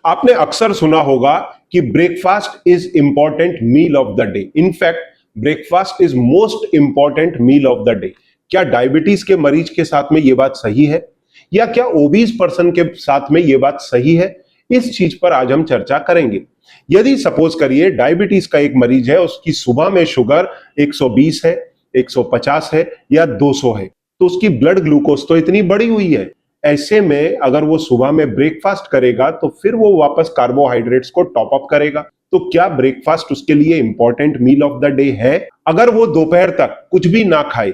आपने अक्सर सुना होगा कि breakfast is important meal of the day. In fact breakfast is most important meal of the day. क्या डायबिटीज के मरीज के साथ में यह बात सही है, या क्या ओबीज पर्सन के साथ में यह बात सही है? इस चीज पर आज हम चर्चा करेंगे। यदि सपोज करिए डायबिटीज का एक मरीज है, उसकी सुबह में शुगर 120 है, 150 है या 200 है, तो उसकी ब्लड ग्लूकोज तो इतनी बढ़ी हुई है। ऐसे में अगर वो सुबह में ब्रेकफास्ट करेगा तो फिर वो वापस कार्बोहाइड्रेट्स को टॉप अप करेगा। तो क्या ब्रेकफास्ट उसके लिए important meal of the day है? अगर वो दोपहर तक कुछ भी ना खाए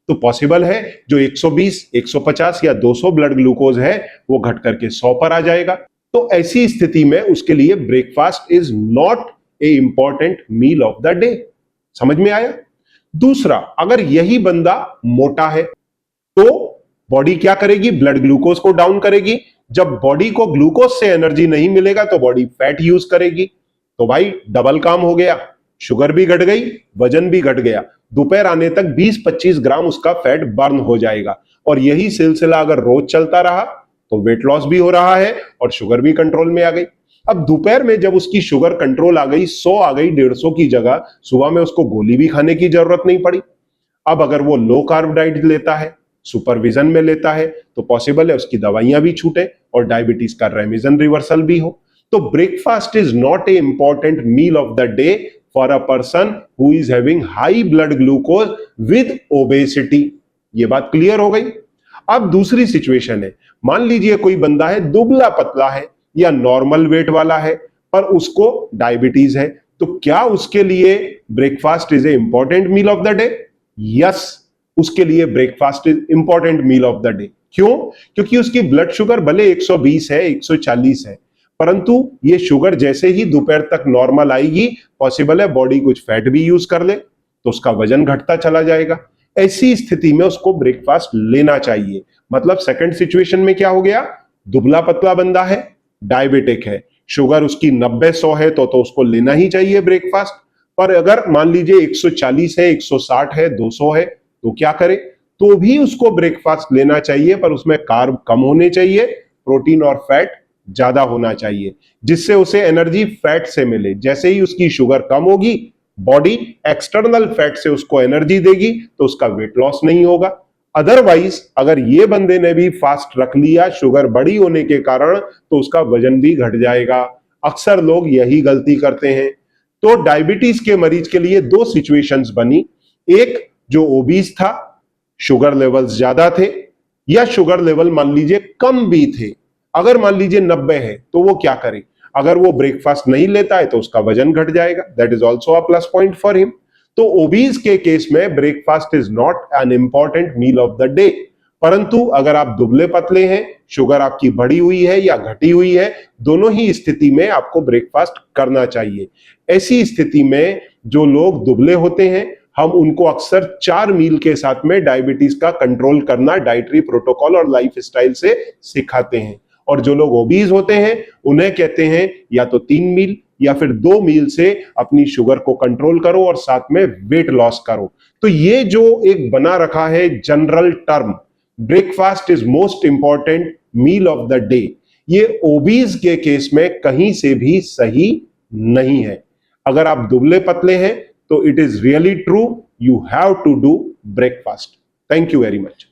तो पॉसिबल है जो 120, 150 या 200 ब्लड ग्लूकोज है वो घट करके 100 पर आ जाएगा। तो ऐसी स्थिति में उसके लिए breakfast is not a important meal of the day. समझ में आया? दूसरा, अगर यही बंदा मोटा है तो बॉडी क्या करेगी? ब्लड ग्लूकोज को डाउन करेगी। जब बॉडी को ग्लूकोज से एनर्जी नहीं मिलेगा तो बॉडी फैट यूज करेगी। तो भाई डबल काम हो गया, शुगर भी घट गई, वजन भी घट गया। दोपहर आने तक 20-25 ग्राम उसका फैट बर्न हो जाएगा। और यही सिलसिला अगर रोज चलता रहा तो वेट लॉस भी हो रहा है और शुगर भी कंट्रोल में आ गई। अब दोपहर में जब उसकी शुगर कंट्रोल आ गई, 100 आ गई 150 की जगह, सुबह में उसको गोली भी खाने की जरूरत नहीं पड़ी। अब अगर वो लो कार्ब डाइट लेता है, सुपरविजन में लेता है, तो पॉसिबल है उसकी दवाइयां भी छूटे और डायबिटीज का रेमिजन रिवर्सल भी हो। तो breakfast is not a important meal of the day for a person who is having high blood glucose with obesity. ये बात क्लियर हो गई? अब दूसरी सिचुएशन है, मान लीजिए कोई बंदा है, दुबला पतला है या नॉर्मल वेट वाला है, पर उसको डायबिटीज है। तो क्या उसके लिए breakfast is a important meal of the day? Yes, उसके लिए breakfast is important meal of the day. क्यों? क्योंकि उसकी ब्लड शुगर भले 120 है, 140 है, परंतु ये शुगर जैसे ही दोपहर तक नॉर्मल आएगी, पॉसिबल है बॉडी कुछ फैट भी यूज कर ले तो उसका वजन घटता चला जाएगा। ऐसी स्थिति में उसको ब्रेकफास्ट लेना चाहिए। मतलब सेकंड सिचुएशन में क्या हो गया? दुबला पतला बंदा है, डायबिटिक है, शुगर उसकी 90-100 है तो उसको लेना ही चाहिए ब्रेकफास्ट। पर अगर मान लीजिए 140 है, 160 है, 200 है, तो क्या करे? तो भी उसको ब्रेकफास्ट लेना चाहिए, पर उसमें कार्ब कम होने चाहिए, प्रोटीन और फैट ज्यादा होना चाहिए, जिससे उसे एनर्जी फैट से मिले। जैसे ही उसकी शुगर कम होगी, बॉडी एक्सटर्नल फैट से उसको एनर्जी देगी तो उसका वेट लॉस नहीं होगा। अदरवाइज अगर ये बंदे ने भी फास्ट रख लिया शुगर बड़ी होने के कारण, तो उसका वजन भी घट जाएगा। अक्सर लोग यही गलती करते हैं। तो डायबिटीज के मरीज के लिए दो सिचुएशंस बनी। एक, जो ओबीज था, शुगर लेवल्स ज्यादा थे, या शुगर लेवल मान लीजिए कम भी थे। अगर मान लीजिए 90 है तो वो क्या करे? अगर वो ब्रेकफास्ट नहीं लेता है तो उसका वजन घट जाएगा। That is also a plus point for him. तो ओबीज के केस में breakfast is not an important meal of the day. परंतु अगर आप दुबले पतले हैं, शुगर आपकी बढ़ी हुई है या घटी हुई है, दोनों ही स्थिति में आपको ब्रेकफास्ट करना चाहिए। ऐसी स्थिति में जो लोग दुबले होते हैं, हम उनको अक्सर 4 मील के साथ में डायबिटीज का कंट्रोल करना डाइटरी प्रोटोकॉल और लाइफस्टाइल से सिखाते हैं। और जो लोग ओबीज होते हैं उन्हें कहते हैं या तो 3 मील या फिर 2 मील से अपनी शुगर को कंट्रोल करो और साथ में वेट लॉस करो। तो ये जो एक बना रखा है general term, breakfast is most important meal of the day, ये ओबीज के केस में कहीं से भी सही नहीं है। अगर आप दुबले पतले हैं तो it is really true, you have to do breakfast. Thank you very much.